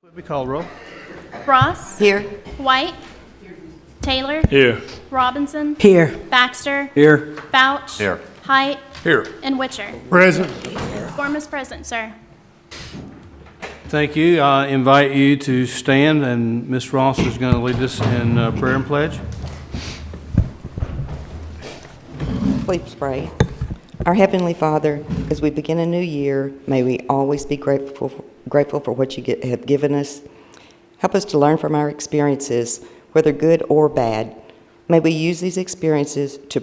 We call roll. Ross. Here. White. Taylor. Here. Robinson. Here. Baxter. Here. Fouch. Here. Height. Here. And Witcher. Present. Quorum is present, sir. Thank you. I invite you to stand, and Ms. Ross is going to lead us in prayer and pledge. Please pray. Our Heavenly Father, as we begin a new year, may we always be grateful for what you have given us. Help us to learn from our experiences, whether good or bad. May we use these experiences to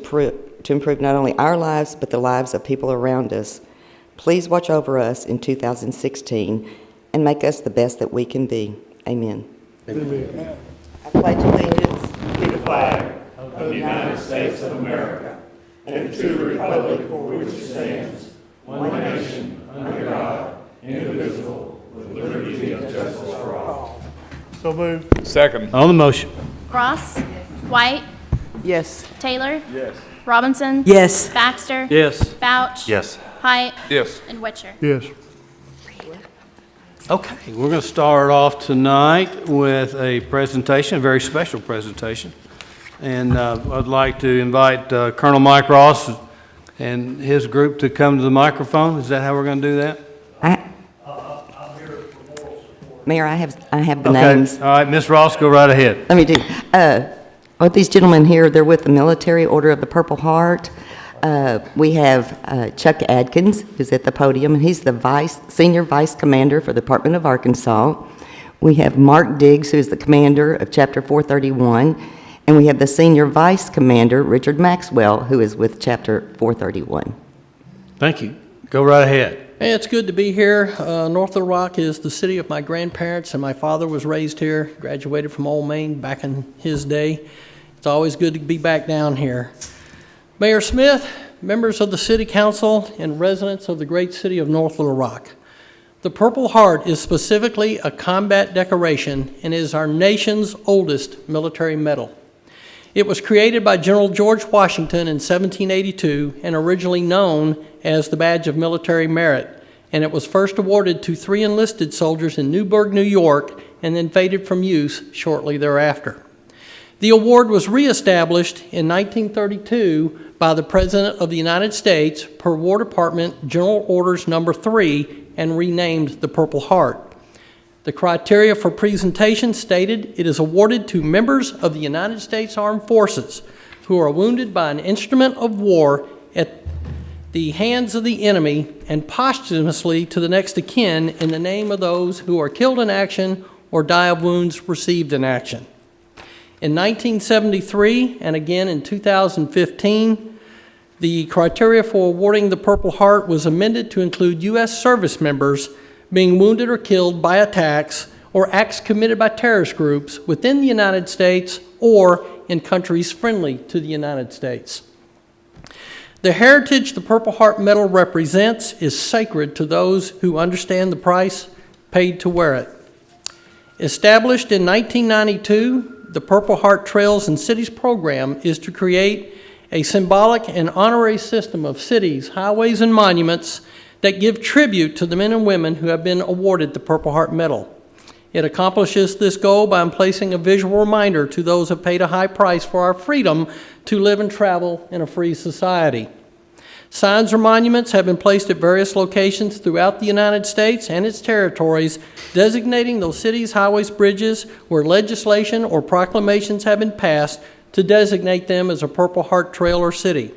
improve not only our lives, but the lives of people around us. Please watch over us in 2016 and make us the best that we can be. Amen. Amen. I pledge allegiance to the flag of the United States of America and to the republic for which it stands, one nation, under God, indivisible, with liberty and justice for all. So moved. Second. On the motion. Ross. White. Yes. Taylor. Yes. Robinson. Yes. Baxter. Yes. Fouch. Yes. Height. Yes. And Witcher. Yes. Okay, we're going to start off tonight with a presentation, a very special presentation. And I'd like to invite Colonel Mike Ross and his group to come to the microphone. Is that how we're going to do that? Mayor, I have the Okay. names. All right, Ms. Ross, go right ahead. Let me do. What these gentlemen here, they're with the Military Order of the Purple Heart. We have Chuck Adkins, who's at the podium, and he's the Senior Vice Commander for the Department of Arkansas. We have Mark Diggs, who's the commander of Chapter 431, and we have the Senior Vice Commander, Richard Maxwell, who is with Chapter 431. Thank you. Go right ahead. Hey, it's good to be here. North Little Rock is the city of my grandparents, and my father was raised here, graduated from Old Main back in his day. It's always good to be back down here. Mayor Smith, members of the City Council, and residents of the great city of North Little Rock. The Purple Heart is specifically a combat decoration and is our nation's oldest military medal. It was created by General George Washington in 1782 and originally known as the Badge of Military Merit, and it was first awarded to 3 enlisted soldiers in Newburgh, New York, and then faded from use shortly thereafter. The award was reestablished in 1932 by the President of the United States per War Department General Orders No. 3 and renamed the Purple Heart. The criteria for presentation stated it is awarded to members of the United States Armed Forces who are wounded by an instrument of war at the hands of the enemy and posthumously to the next of kin in the name of those who are killed in action or die of wounds received in action. In 1973 and again in 2015, the criteria for awarding the Purple Heart was amended to include U.S. service members being wounded or killed by attacks or acts committed by terrorist groups within the United States or in countries friendly to the United States. The heritage the Purple Heart Medal represents is sacred to those who understand the price paid to wear it. Established in 1992, the Purple Heart Trails and Cities program is to create a symbolic and honorary system of cities, highways, and monuments that give tribute to the men and women who have been awarded the Purple Heart Medal. It accomplishes this goal by placing a visual reminder to those who have paid a high price for our freedom to live and travel in a free society. Signs or monuments have been placed at various locations throughout the United States and its territories, designating those cities, highways, bridges where legislation or proclamations have been passed to designate them as a Purple Heart Trail or city.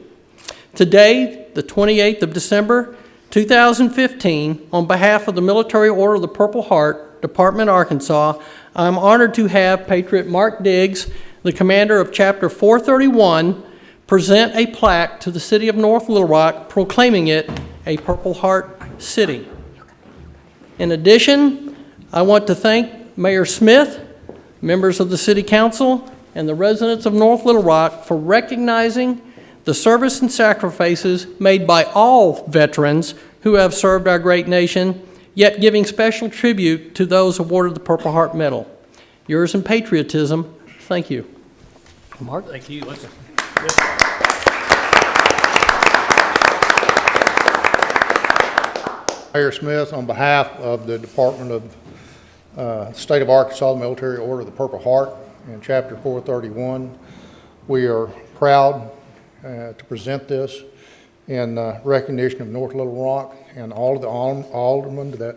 Today, the 28th of December, 2015, on behalf of the Military Order of the Purple Heart, Department, Arkansas, I'm honored to have Patriot Mark Diggs, the commander of Chapter 431, present a plaque to the city of North Little Rock proclaiming it a Purple Heart city. In addition, I want to thank Mayor Smith, members of the City Council, and the residents of North Little Rock for recognizing the service and sacrifices made by all veterans who have served our great nation, yet giving special tribute to those awarded the Purple Heart Medal. Yours in patriotism, thank you. Mark? Thank you. Mayor Smith, on behalf of the Department of State of Arkansas Military Order of the Purple Heart in Chapter 431. We are proud to present this in recognition of North Little Rock and all of the aldermen that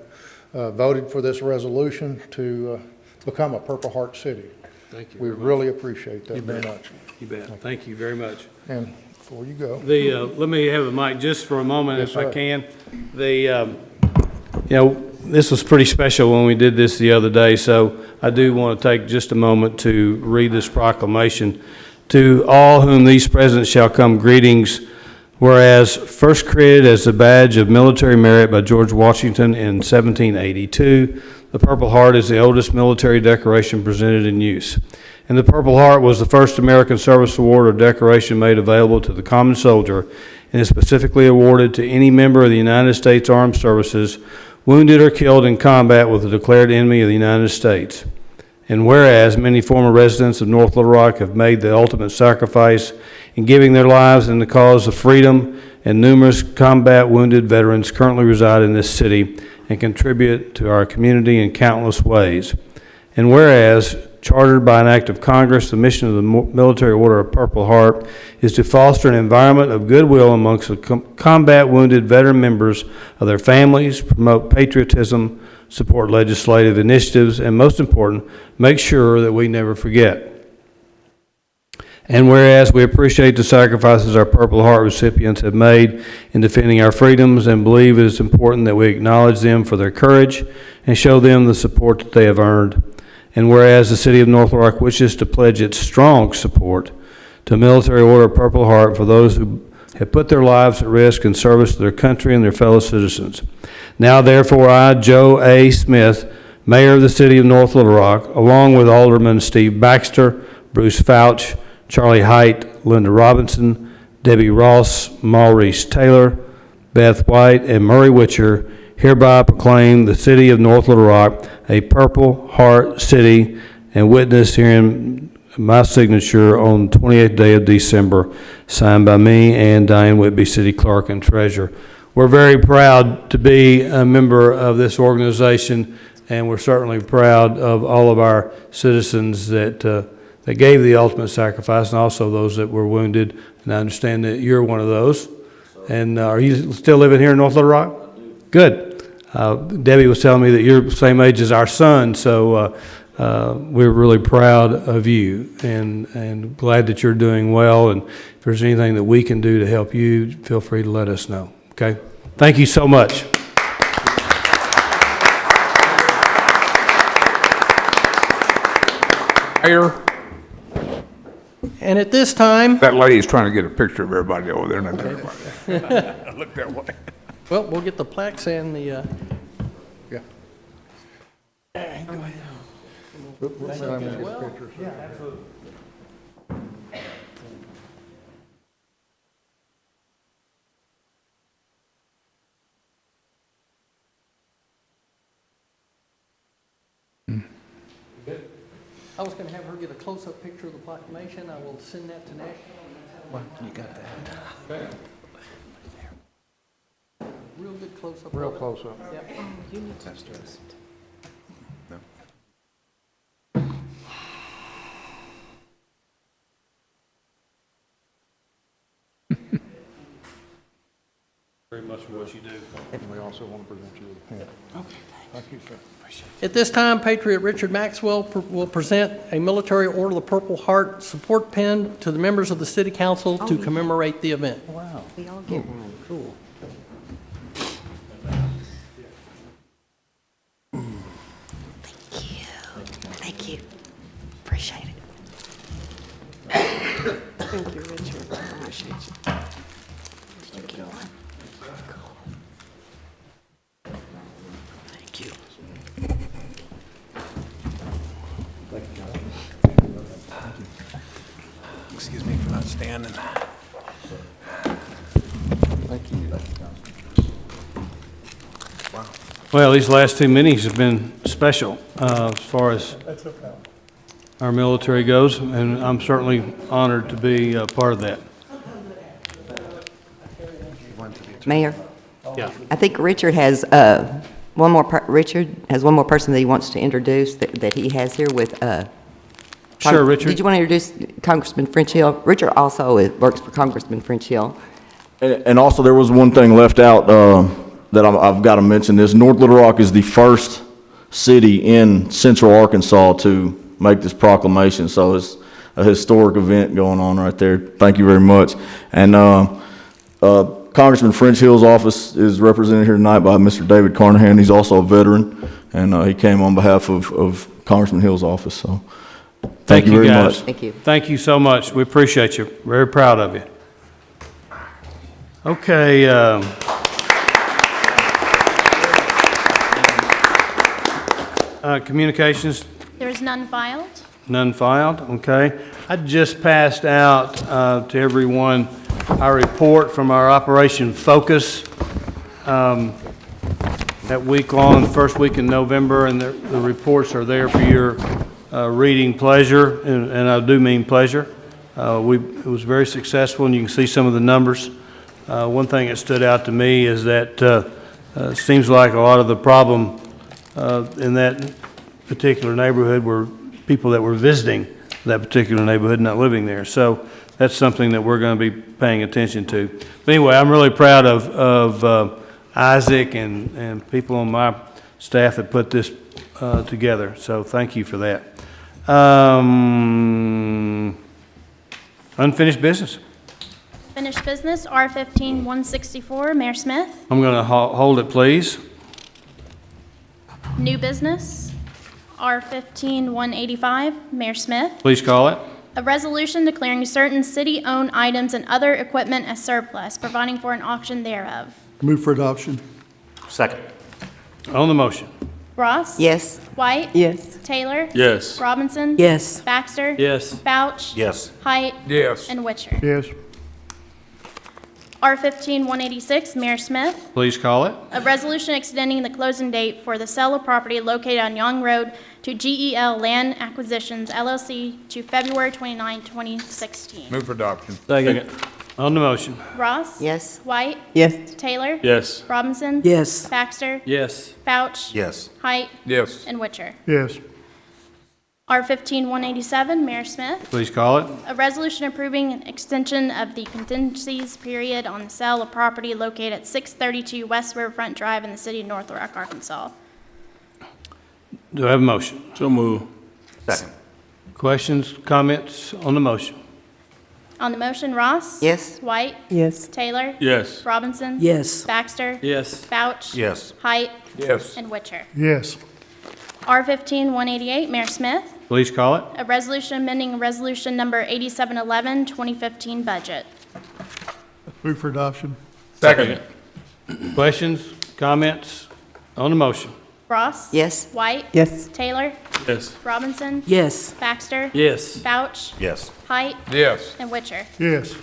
voted for this resolution to become a Purple Heart city. Thank you. We really appreciate that very much. You bet. Thank you very much. And before you go, Let me have the mic just for a moment, Yes, if I sir. can. This was pretty special when we did this the other day, so I do want to take just a moment to read this proclamation. To all whom these presents shall come greetings, whereas first created as the badge of military merit by George Washington in 1782, the Purple Heart is the oldest military decoration presented in use. And the Purple Heart was the first American Service Award or decoration made available to the common soldier and is specifically awarded to any member of the United States Armed Services wounded or killed in combat with a declared enemy of the United States. And whereas many former residents of North Little Rock have made the ultimate sacrifice in giving their lives in the cause of freedom, and numerous combat wounded veterans currently reside in this city and contribute to our community in countless ways. And whereas, chartered by an act of Congress, the mission of the Military Order of Purple Heart is to foster an environment of goodwill amongst the combat wounded veteran members of their families, promote patriotism, support legislative initiatives, and most important, make sure that we never forget. And whereas we appreciate the sacrifices our Purple Heart recipients have made in defending our freedoms and believe it is important that we acknowledge them for their courage and show them the support that they have earned. And whereas the City of North Little Rock wishes to pledge its strong support to Military Order of Purple Heart for those who have put their lives at risk in service to their country and their fellow citizens. Now therefore I, Joe A. Smith, Mayor of the City of North Little Rock, along with Alderman Steve Baxter, Bruce Fouch, Charlie Height, Linda Robinson, Debbie Ross, Maurice Taylor, Beth White, and Murray Witcher, hereby proclaim the City of North Little Rock a Purple Heart City and witness herein my signature on the 28th day of December, signed by me and Diane Whitby, City Clerk and Treasurer. We're very proud to be a member of this organization, and we're certainly proud of all of our citizens that gave the ultimate sacrifice, and also those that were wounded. And I understand that you're one of those. And are you still living here in North Little Rock? Good. Debbie was telling me that you're the same age as our son, so we're really proud of you and glad that you're doing well. And if there's anything that we can do to help you, feel free to let us know. Okay? Thank you so much. Mayor, And at this time, that lady's trying to get a picture of everybody over there. Not everybody. Look that way. well, we'll get the plaques and the, yeah. We'll sign these pictures. I was going to have her get a close-up picture of the proclamation. I will send that to National. You got that. Real good close-up. Real close up. Yep. Very much for what you do. And we also want to present you with a pen. Okay, thank you, sir. At this time, Patriot Richard Maxwell will present a Military Order of the Purple Heart support pin to the members of the City Council to commemorate the event. Wow. We all get one. Cool. Thank you. Appreciate it. Thank you, Richard. I appreciate you. Did you get one? Cool. Thank you. Excuse me for not standing. Thank you. Well, these last 2 meetings have been special as far as our military goes, and I'm certainly honored to be part of that. Mayor, Yeah. I think Richard has one more, Richard has one more person that he wants to introduce that he has here with, Sure, Richard. Did you want to introduce Congressman French Hill? Richard also works for Congressman French Hill. And also, there was one thing left out that I've got to mention. This North Little Rock is the first city in central Arkansas to make this proclamation, so it's a historic event going on right there. Thank you very much. And Congressman French Hill's office is represented here tonight by Mr. David Carnahan. He's also a veteran, and he came on behalf of Congressman Hill's office, so thank you very guys. much. Thank you. Thank you so much. We appreciate you. Very proud of you. Okay. Communications, There is none filed. none filed. Okay. I just passed out to everyone our report from our Operation Focus. That week-long, the first week in November, and the reports are there for your reading pleasure, and I do mean pleasure. It was very successful, and you can see some of the numbers. One thing that stood out to me is that it seems like a lot of the problem in that particular neighborhood were people that were visiting that particular neighborhood, not living there. So that's something that we're going to be paying attention to. But anyway, I'm really proud of Isaac and people on my staff that put this together. So thank you for that. Unfinished business. Finished business, R-15-164, Mayor Smith. I'm going to hold it, please. New business, R-15-185, Mayor Smith. Please call it. A resolution declaring certain city-owned items and other equipment as surplus, providing for an auction thereof. Move for adoption. Second. On the motion. Ross? Yes. White? Yes. Taylor? Yes. Robinson? Yes. Baxter? Yes. Vouch? Yes. Height? Yes. And Witcher. Yes. R-15-186, Mayor Smith. Please call it. A resolution extending the closing date for the sale of property located on Young Road to GEL Land Acquisitions LLC to February 29, 2016. Move for adoption. Second. On the motion. Ross? Yes. White? Yes. Taylor? Yes. Robinson? Yes. Baxter? Yes. Vouch? Yes. Height? Yes. And Witcher. Yes. R-15-187, Mayor Smith. Please call it. A resolution approving an extension of the contingencies period on the sale of property located at 632 West Riverfront Drive in the city of North Little Rock, Arkansas. Do I have a motion? So move. Second. Questions, comments on the motion? On the motion, Ross? Yes. White? Yes. Taylor? Yes. Robinson? Yes. Baxter? Yes. Vouch? Yes. Height? Yes. And Witcher. Yes. R-15-188, Mayor Smith. Please call it. A resolution amending Resolution Number 8711, 2015 budget. Move for adoption. Second. Questions, comments on the motion? Ross? Yes. White? Yes. Taylor? Yes. Robinson? Yes. Baxter? Yes. Vouch? Yes. Height? Yes. And Witcher. Yes.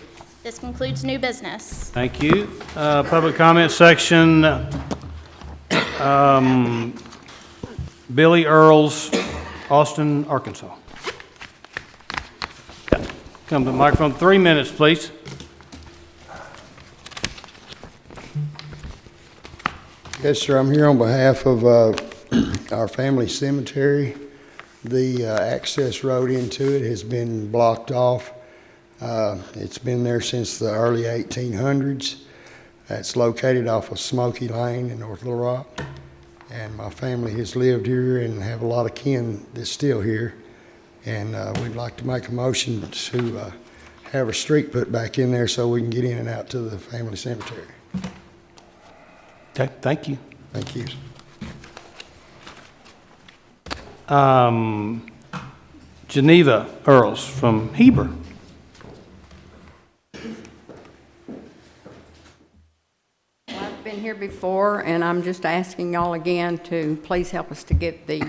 This concludes new business. Thank you. Public comment section. Billy Earls, Austin, Arkansas. Yeah. Come to the microphone. 3 minutes, please. Yes, sir. I'm here on behalf of our family cemetery. The access road into it has been blocked off. It's been there since the early 1800s. It's located off of Smoky Lane in North Little Rock. And my family has lived here and have a lot of kin that's still here. And we'd like to make a motion to have a street put back in there so we can get in and out to the family cemetery. Okay, thank you. Thank you. Geneva Earls from Heber. I've been here before, and I'm just asking y'all again to please help us to get the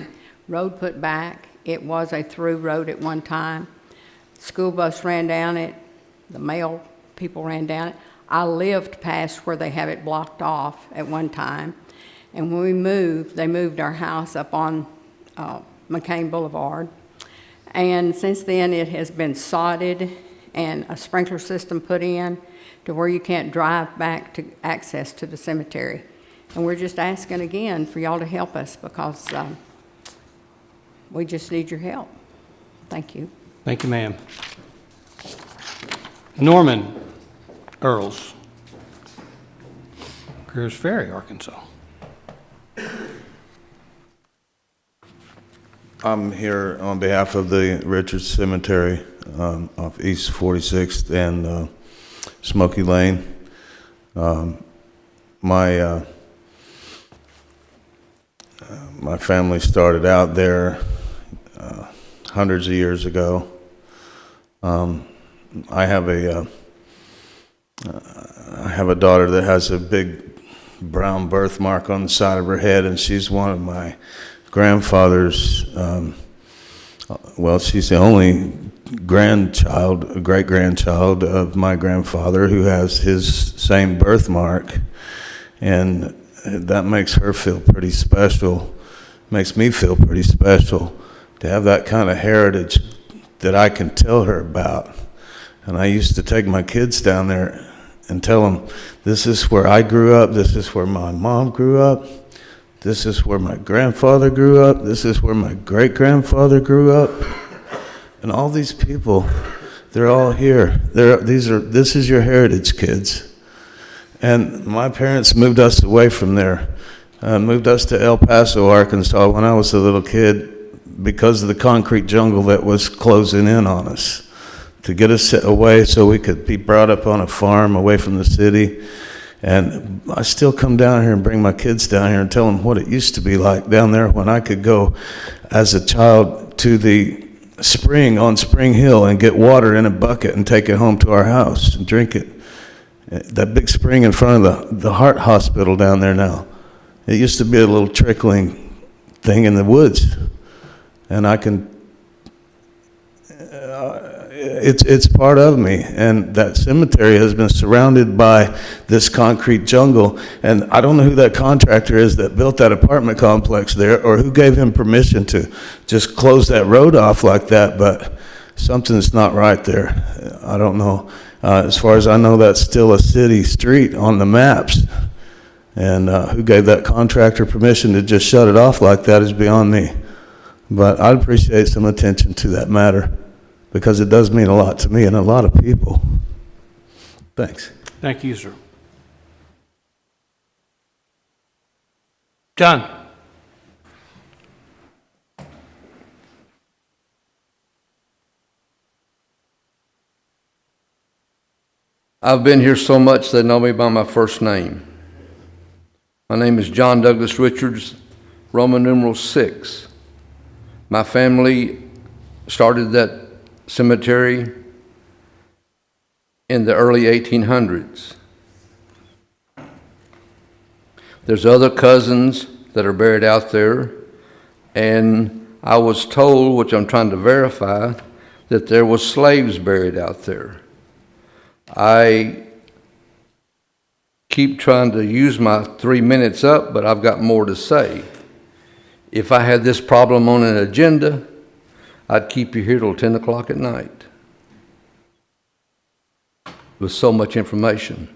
road put back. It was a through road at one time. School bus ran down it. The mail people ran down it. I lived past where they have it blocked off at one time. And when we moved, they moved our house up on McCain Boulevard. And since then, it has been sodded and a sprinkler system put in to where you can't drive back to access to the cemetery. And we're just asking again for y'all to help us because we just need your help. Thank you. Thank you, ma'am. Norman Earls, Greers Ferry, Arkansas. I'm here on behalf of the Richards Cemetery off East 46th and Smoky Lane. My family started out there hundreds of years ago. I have a daughter that has a big brown birthmark on the side of her head, and she's one of my grandfather's. Well, she's the only grandchild, great-grandchild of my grandfather who has his same birthmark, and that makes her feel pretty special. Makes me feel pretty special to have that kind of heritage that I can tell her about. And I used to take my kids down there and tell them, this is where I grew up, this is where my mom grew up, this is where my grandfather grew up, this is where my great-grandfather grew up. And all these people, they're all here. This is your heritage, kids. And my parents moved us away from there, moved us to El Paso, Arkansas when I was a little kid because of the concrete jungle that was closing in on us, to get us away so we could be brought up on a farm away from the city. And I still come down here and bring my kids down here and tell them what it used to be like down there when I could go as a child to the spring on Spring Hill and get water in a bucket and take it home to our house and drink it. That big spring in front of the heart hospital down there now. It used to be a little trickling thing in the woods. And I can, it's part of me. And that cemetery has been surrounded by this concrete jungle. And I don't know who that contractor is that built that apartment complex there or who gave him permission to just close that road off like that, but something's not right there. I don't know. As far as I know, that's still a city street on the maps. And who gave that contractor permission to just shut it off like that is beyond me. But I'd appreciate some attention to that matter because it does mean a lot to me and a lot of people. Thanks. Thank you, sir. John. I've been here so much they know me by my first name. My name is John Douglas Richards, Roman numeral 6. My family started that cemetery in the early 1800s. There's other cousins that are buried out there, and I was told, which I'm trying to verify, that there was slaves buried out there. I keep trying to use my 3 minutes up, but I've got more to say. If I had this problem on an agenda, I'd keep you here till 10 o'clock at night with so much information.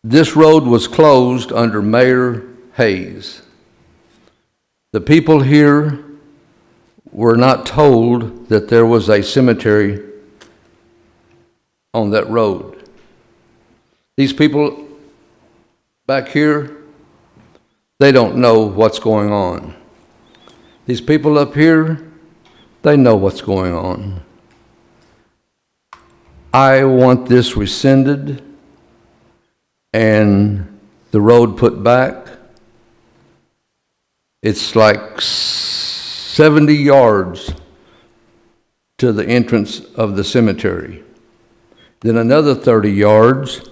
This road was closed under Mayor Hayes. The people here were not told that there was a cemetery on that road. These people back here, they don't know what's going on. These people up here, they know what's going on. I want this rescinded and the road put back. It's like 70 yards to the entrance of the cemetery. Then another 30 yards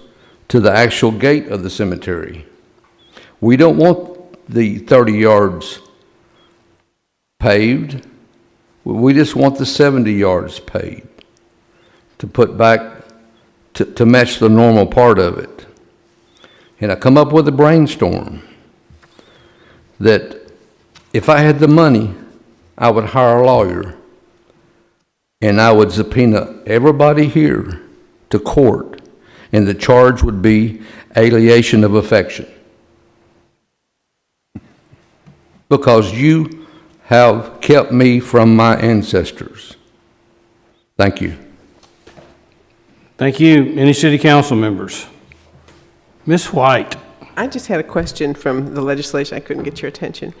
to the actual gate of the cemetery. We don't want the 30 yards paved. We just want the 70 yards paved to put back to match the normal part of it. And I come up with a brainstorm that if I had the money, I would hire a lawyer and I would subpoena everybody here to court, and the charge would be alienation of affection. Because you have kept me from my ancestors. Thank you. Thank you. Any city council members? Ms. White? I just had a question from the legislation. I couldn't get your attention.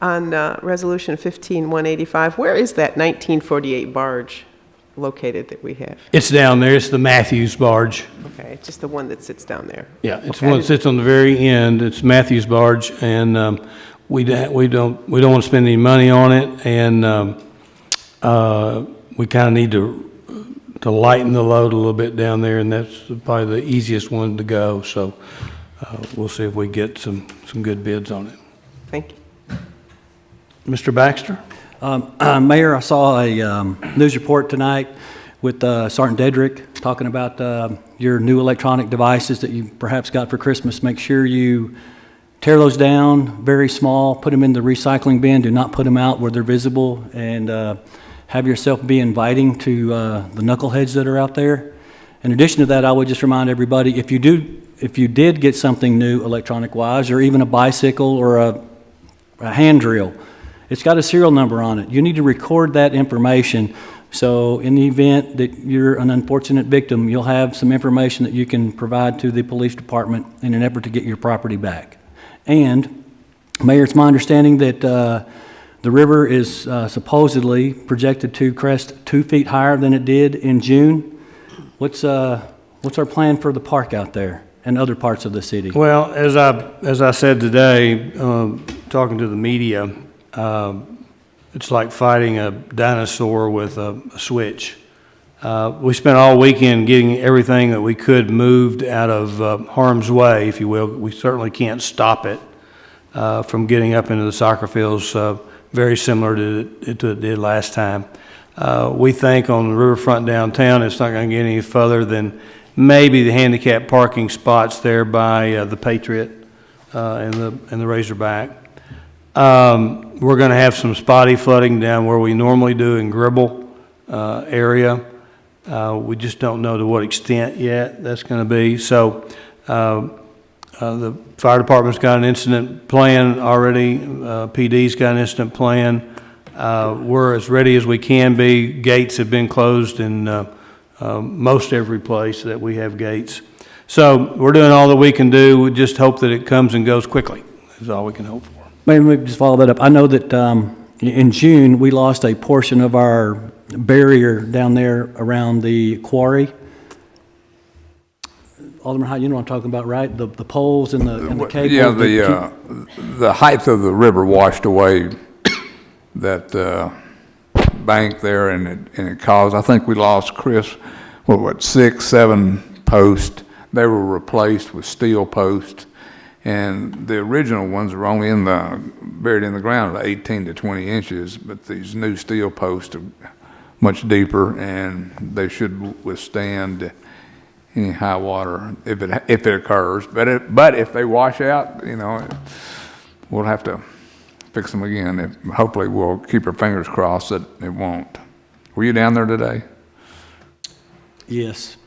On Resolution 15185, where is that 1948 barge located that we have? It's down there. It's the Matthews barge. Okay, it's just the one that sits down there. Yeah, it's Okay. one that sits on the very end. It's Matthews barge, and we don't want to spend any money on it, and we kind of need to lighten the load a little bit down there, and that's probably the easiest one to go. So we'll see if we get some good bids on it. Thank you. Mr. Baxter? Mayor, I saw a news report tonight with Sergeant Dedrick talking about your new electronic devices that you perhaps got for Christmas. Make sure you tear those down, very small, put them in the recycling bin. Do not put them out where they're visible, and have yourself be inviting to the knuckleheads that are out there. In addition to that, I would just remind everybody, if you did get something new electronic-wise, or even a bicycle or a hand drill, it's got a serial number on it. You need to record that information, so in the event that you're an unfortunate victim, you'll have some information that you can provide to the police department in an effort to get your property back. And, Mayor, it's my understanding that the river is supposedly projected to crest 2 feet higher than it did in June. What's our plan for the park out there and other parts of the city? Well, as I said today, talking to the media, it's like fighting a dinosaur with a switch. We spent all weekend getting everything that we could moved out of harm's way, if you will. We certainly can't stop it from getting up into the soccer fields, very similar to it did last time. We think on the riverfront downtown, it's not going to get any further than maybe the handicap parking spots there by the Patriot and the Razorback. We're going to have some spotty flooding down where we normally do in Gribble area. We just don't know to what extent yet that's going to be. So the fire department's got an incident plan already. PD's got an incident plan. We're as ready as we can be. Gates have been closed in most every place that we have gates. So we're doing all that we can do. We just hope that it comes and goes quickly is all we can hope for. Maybe we can just follow that up. I know that in June, we lost a portion of our barrier down there around the quarry. Alderman Hyde, you know what I'm talking about, right? The poles and the cable. Yeah, the height of the river washed away that bank there, and it caused, I think we lost, Chris, 6, 7 posts. They were replaced with steel posts. And the original ones were only buried in the ground at 18 to 20 inches, but these new steel posts are much deeper, and they should withstand any high water if it occurs. But if they wash out, we'll have to fix them again. Hopefully, we'll keep our fingers crossed that it won't. Were you down there today? Yes.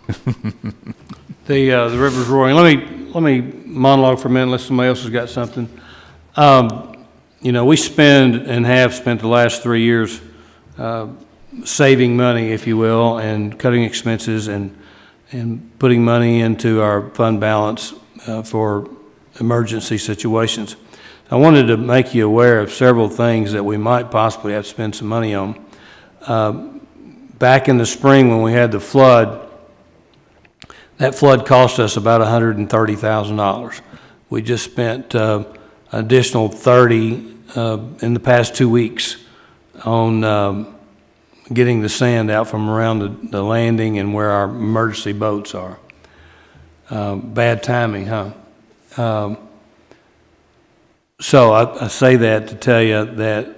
The river's roaring. Let me monologue for a minute unless somebody else has got something. We spend and have spent the last 3 years saving money, if you will, and cutting expenses and putting money into our fund balance for emergency situations. I wanted to make you aware of several things that we might possibly have to spend some money on. Back in the spring when we had the flood, that flood cost us about $130,000. We just spent additional $30,000 in the past 2 weeks on getting the sand out from around the landing and where our emergency boats are. Bad timing, huh? So I say that to tell you that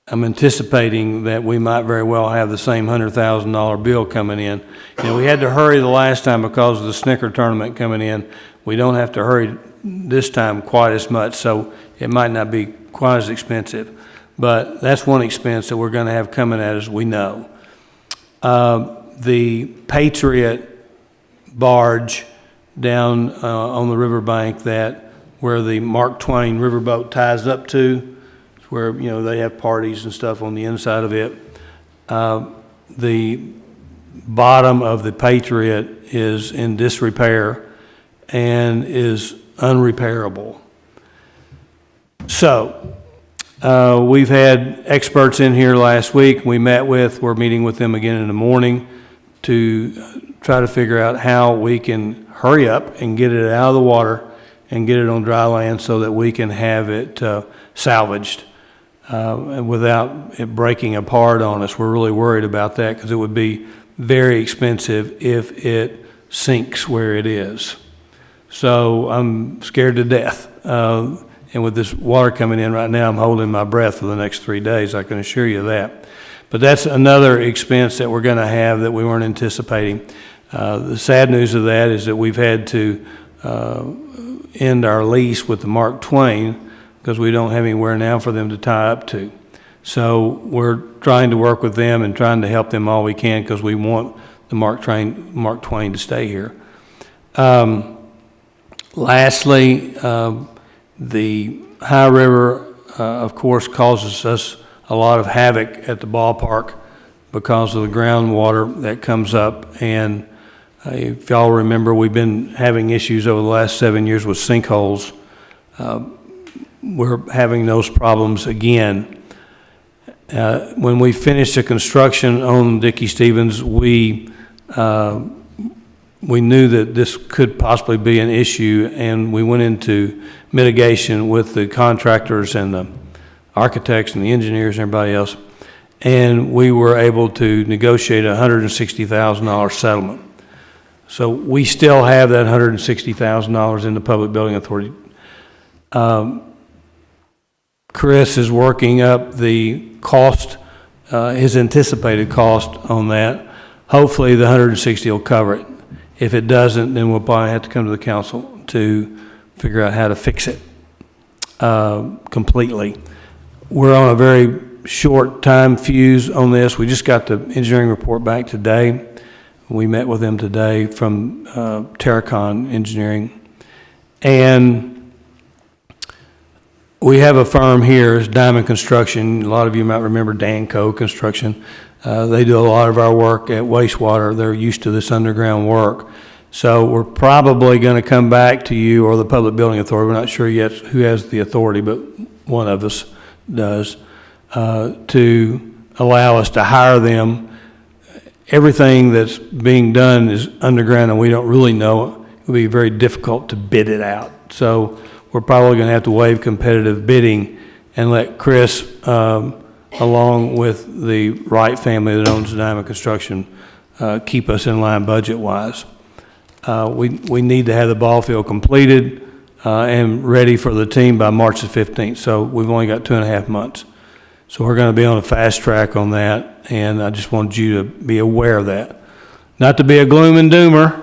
I'm anticipating that we might very well have the same $100,000 bill coming in. We had to hurry the last time because of the Snicker tournament coming in. We don't have to hurry this time quite as much, so it might not be quite as expensive. But that's one expense that we're going to have coming at us, we know. The Patriot barge down on the riverbank that where the Mark Twain riverboat ties up to, where, you know, they have parties and stuff on the inside of it. The bottom of the Patriot is in disrepair and is unrepairable. So, we've had experts in here last week. We're meeting with them again in the morning to try to figure out how we can hurry up and get it out of the water and get it on dry land so that we can have it salvaged and without it breaking apart on us. We're really worried about that because it would be very expensive if it sinks where it is. So I'm scared to death. And with this water coming in right now, I'm holding my breath for the next 3 days, I can assure you that. But that's another expense that we're going to have that we weren't anticipating. The sad news of that is that we've had to end our lease with the Mark Twain because we don't have anywhere now for them to tie up to. So we're trying to work with them and trying to help them all we can because we want the Mark Twain to stay here. Lastly, the high river, of course, causes us a lot of havoc at the ballpark because of the groundwater that comes up. And if y'all remember, we've been having issues over the last 7 years with sinkholes. We're having those problems again. When we finished the construction on Dickey Stevens, we knew that this could possibly be an issue, and we went into mitigation with the contractors and the architects and the engineers and everybody else, and we were able to negotiate a $160,000 settlement. So we still have that $160,000 in the Public Building Authority. Chris is working up the cost, his anticipated cost on that. Hopefully the 160 will cover it. If it doesn't, then we'll probably have to come to the council to figure out how to fix it completely. We're on a very short time fuse on this. We just got the engineering report back today. We met with them today from Terracon Engineering. And we have a firm here, it's Diamond Construction. A lot of you might remember Danco Construction. They do a lot of our work at wastewater. They're used to this underground work. So we're probably going to come back to you or the Public Building Authority. We're not sure yet who has the authority, but one of us does, to allow us to hire them. Everything that's being done is underground and we don't really know. It will be very difficult to bid it out. So we're probably going to have to waive competitive bidding and let Chris, along with the Wright family that owns Diamond Construction, keep us in line budget-wise. We need to have the ball field completed and ready for the team by March the 15th. So we've only got 2.5 months. So we're going to be on a fast track on that, and I just wanted you to be aware of that. Not to be a gloom and doomer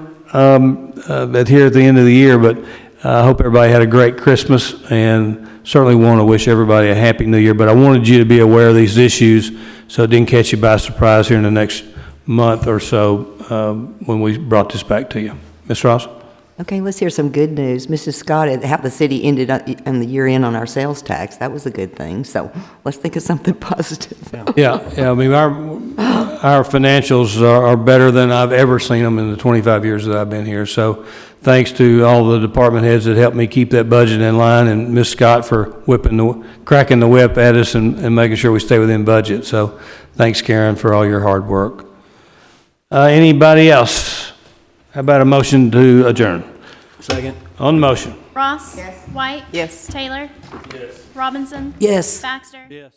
here at the end of the year, but I hope everybody had a great Christmas, and certainly want to wish everybody a happy new year. But I wanted you to be aware of these issues so it didn't catch you by surprise here in the next month or so when we brought this back to you. Ms. Ross? Okay, let's hear some good news. Mrs. Scott, how the city ended up in the year end on our sales tax, that was a good thing. So let's think of something positive. Yeah, I mean, our financials are better than I've ever seen them in the 25 years that I've been here. So thanks to all the department heads that helped me keep that budget in line, and Ms. Scott for cracking the whip at us and making sure we stay within budget. So thanks, Karen, for all your hard work. Anybody else? How about a motion to adjourn? Second. On the motion. Ross? Yes. White? Yes. Taylor? Yes. Robinson? Yes. Baxter? Yes.